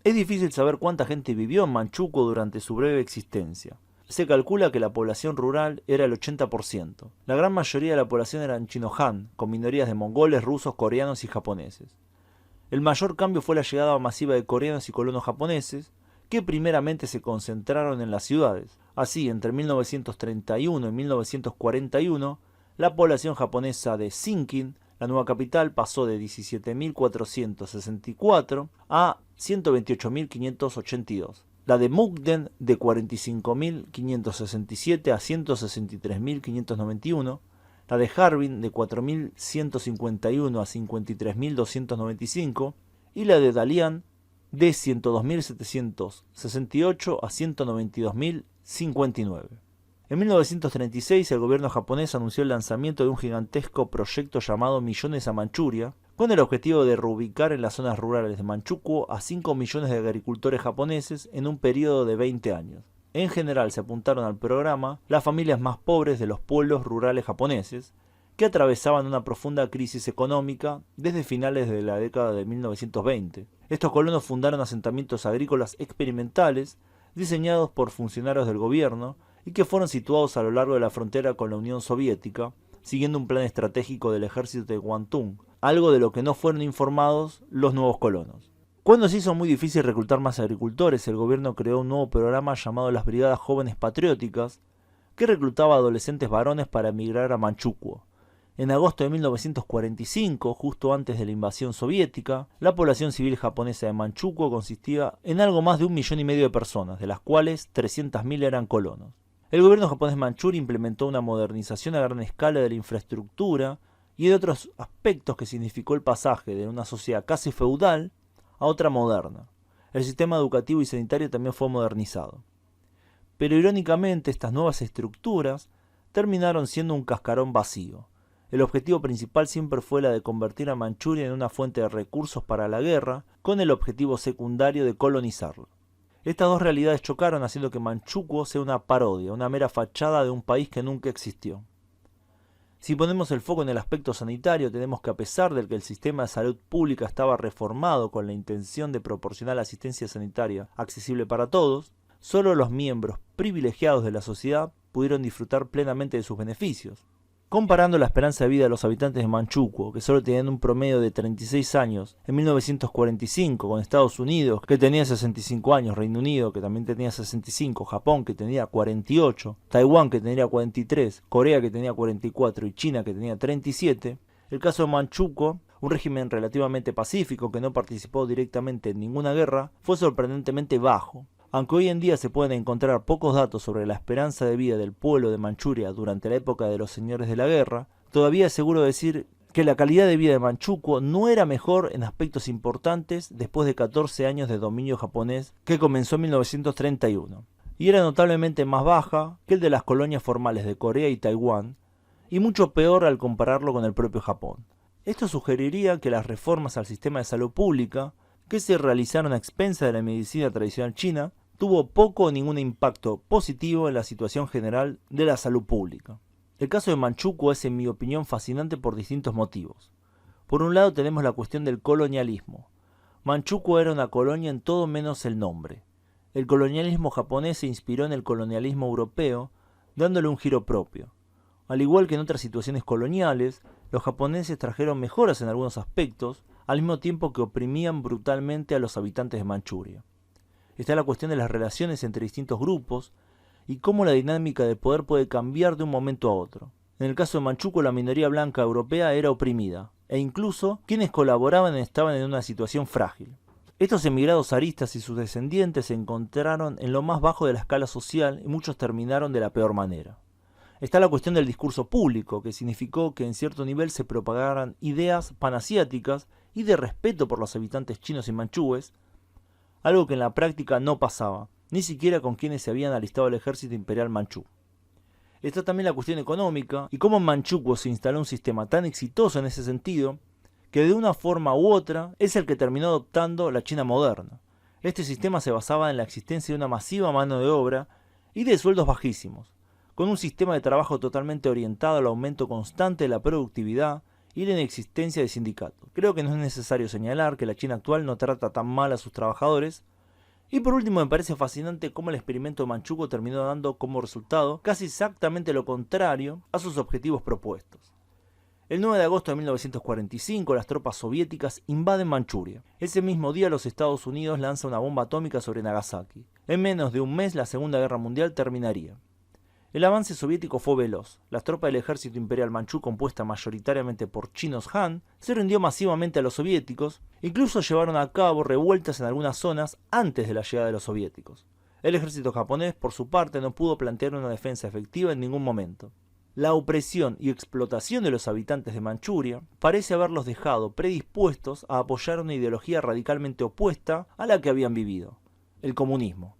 Es difícil saber cuánta gente vivió en Manchukuo durante su breve existencia. Se calcula que la población rural era el 80%. La gran mayoría de la población eran chino Han, con minorías de mongoles, rusos, coreanos y japoneses. El mayor cambio fue la llegada masiva de coreanos y colonos japoneses, que primeramente se concentraron en las ciudades. Así, entre 1931 y 1941, la población japonesa de Sinkin, la nueva capital, pasó de 17.464 a 128.582. La de Mukden de 45.567 a 163.591. La de Harbin de 4.151 a 53.295. Y la de Dalian de 102.768 a 192.059. En 1936 el gobierno japonés anunció el lanzamiento de un gigantesco proyecto llamado Millones a Manchuria, con el objetivo de reubicar en las zonas rurales de Manchukuo a 5 millones de agricultores japoneses en un periodo de 20 años. En general se apuntaron al programa las familias más pobres de los pueblos rurales japoneses, que atravesaban una profunda crisis económica desde finales de la década de 1920. Estos colonos fundaron asentamientos agrícolas experimentales diseñados por funcionarios del gobierno y que fueron situados a lo largo de la frontera con la Unión Soviética, siguiendo un plan estratégico del ejército de Kwantung, algo de lo que no fueron informados los nuevos colonos. Cuando se hizo muy difícil reclutar más agricultores, el gobierno creó un nuevo programa llamado las Brigadas Jóvenes Patrióticas, que reclutaba a adolescentes varones para emigrar a Manchukuo. En agosto de 1945, justo antes de la invasión soviética, la población civil japonesa de Manchukuo consistía en algo más de 1,5 millones de personas, de las cuales 300.000 eran colonos. El gobierno japonés manchuri implementó una modernización a gran escala de la infraestructura y de otros aspectos que significó el pasaje de una sociedad casi feudal a otra moderna. El sistema educativo y sanitario también fue modernizado. Pero irónicamente estas nuevas estructuras terminaron siendo un cascarón vacío. El objetivo principal siempre fue la de convertir a Manchuria en una fuente de recursos para la guerra, con el objetivo secundario de colonizarlo. Estas dos realidades chocaron, haciendo que Manchukuo sea una parodia, una mera fachada de un país que nunca existió. Si ponemos el foco en el aspecto sanitario, tenemos que, a pesar de que el sistema de salud pública estaba reformado con la intención de proporcionar asistencia sanitaria accesible para todos, solo los miembros privilegiados de la sociedad pudieron disfrutar plenamente de sus beneficios. Comparando la esperanza de vida de los habitantes de Manchukuo, que solo tenían un promedio de 36 años en 1945, con Estados Unidos, que tenía 65 años, Reino Unido, que también tenía 65, Japón, que tenía 48, Taiwán, que tenía 43, Corea, que tenía 44 y China, que tenía 37, el caso de Manchukuo, un régimen relativamente pacífico que no participó directamente en ninguna guerra, fue sorprendentemente bajo. Aunque hoy en día se pueden encontrar pocos datos sobre la esperanza de vida del pueblo de Manchuria durante la época de los señores de la guerra, todavía es seguro decir que la calidad de vida de Manchukuo no era mejor en aspectos importantes después de 14 años de dominio japonés que comenzó en 1931, y era notablemente más baja que el de las colonias formales de Corea y Taiwán, y mucho peor al compararlo con el propio Japón. Esto sugeriría que las reformas al sistema de salud pública, que se realizaron a expensas de la medicina tradicional china, tuvo poco o ningún impacto positivo en la situación general de la salud pública. El caso de Manchukuo es, en mi opinión, fascinante por distintos motivos. Por un lado tenemos la cuestión del colonialismo. Manchukuo era una colonia en todo menos el nombre. El colonialismo japonés se inspiró en el colonialismo europeo, dándole un giro propio. Al igual que en otras situaciones coloniales, los japoneses trajeron mejoras en algunos aspectos, al mismo tiempo que oprimían brutalmente a los habitantes de Manchuria. Está la cuestión de las relaciones entre distintos grupos y cómo la dinámica de poder puede cambiar de un momento a otro. En el caso de Manchukuo, la minoría blanca europea era oprimida, e incluso quienes colaboraban estaban en una situación frágil. Estos emigrados zaristas y sus descendientes se encontraron en lo más bajo de la escala social y muchos terminaron de la peor manera. Está la cuestión del discurso público, que significó que en cierto nivel se propagaran ideas panasiáticas y de respeto por los habitantes chinos y manchúes, algo que en la práctica no pasaba, ni siquiera con quienes se habían alistado al ejército imperial manchú. Está también la cuestión económica y cómo en Manchukuo se instaló un sistema tan exitoso en ese sentido que de una forma u otra es el que terminó adoptando la China moderna. Este sistema se basaba en la existencia de una masiva mano de obra y de sueldos bajísimos, con un sistema de trabajo totalmente orientado al aumento constante de la productividad y la inexistencia de sindicatos. Creo que no es necesario señalar que la China actual no trata tan mal a sus trabajadores, Y por último me parece fascinante cómo el experimento de Manchukuo terminó dando como resultado casi exactamente lo contrario a sus objetivos propuestos. El 9 de agosto de 1945 las tropas soviéticas invaden Manchuria. Ese mismo día los Estados Unidos lanzan una bomba atómica sobre Nagasaki. En menos de un mes la Segunda Guerra Mundial terminaría. El avance soviético fue veloz. Las tropas del ejército imperial manchú, compuesta mayoritariamente por chinos Han, se rindió masivamente a los soviéticos, incluso llevaron a cabo revueltas en algunas zonas antes de la llegada de los soviéticos. El ejército japonés, por su parte, no pudo plantear una defensa efectiva en ningún momento. La opresión y explotación de los habitantes de Manchuria parece haberlos dejado predispuestos a apoyar una ideología radicalmente opuesta a la que habían vivido, el comunismo.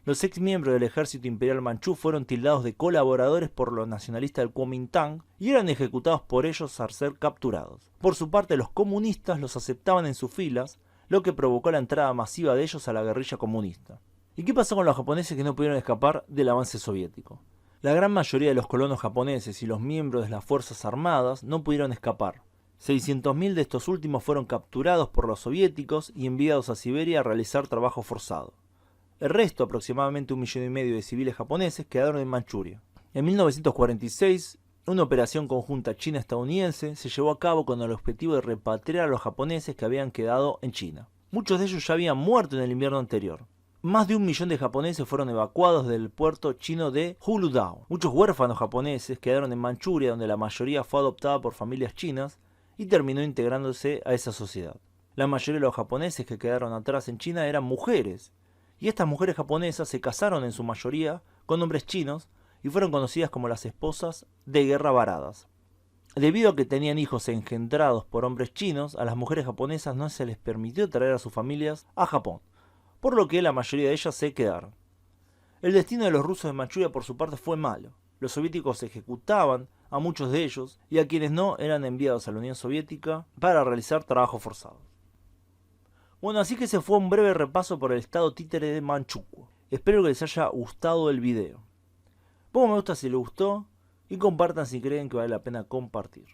Los ex miembros del ejército imperial manchú fueron tildados de colaboradores por los nacionalistas del Kuomintang y eran ejecutados por ellos al ser capturados. Por su parte, los comunistas los aceptaban en sus filas, lo que provocó la entrada masiva de ellos a la guerrilla comunista. ¿Y qué pasó con los japoneses que no pudieron escapar del avance soviético? La gran mayoría de los colonos japoneses y los miembros de las fuerzas armadas no pudieron escapar. 600.000 de estos últimos fueron capturados por los soviéticos y enviados a Siberia a realizar trabajo forzado. El resto, aproximadamente 1,5 millones de civiles japoneses, quedaron en Manchuria. En 1946, una operación conjunta china-estadounidense se llevó a cabo con el objetivo de repatriar a los japoneses que habían quedado en China. Muchos de ellos ya habían muerto en el invierno anterior. Más de 1 millón de japoneses fueron evacuados del puerto chino de Huludao. Muchos huérfanos japoneses quedaron en Manchuria, donde la mayoría fue adoptada por familias chinas y terminó integrándose a esa sociedad. La mayoría de los japoneses que quedaron atrás en China eran mujeres, y estas mujeres japonesas se casaron en su mayoría con hombres chinos y fueron conocidas como las esposas de guerra varadas. Debido a que tenían hijos engendrados por hombres chinos, a las mujeres japonesas no se les permitió traer a sus familias a Japón, por lo que la mayoría de ellas se quedaron. El destino de los rusos de Manchuria por su parte fue malo. Los soviéticos ejecutaban a muchos de ellos y a quienes no eran enviados a la Unión Soviética para realizar trabajo forzado. Bueno, así que ese fue un breve repaso por el estado títere de Manchukuo. Espero que les haya gustado el video. Pongan me gusta si les gustó y compartan si creen que vale la pena compartir.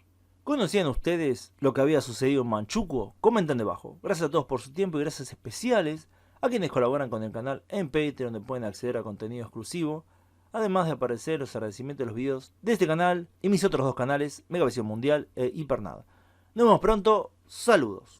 ¿Conocían ustedes lo que había sucedido en Manchukuo? Comenten debajo. Gracias a todos por su tiempo y gracias especiales a quienes colaboran con el canal en Patreon, donde pueden acceder a contenido exclusivo, además de aparecer los agradecimientos de los videos de este canal y mis otros dos canales, Megavisión Mundial e Hipernada. Nos vemos pronto, saludos.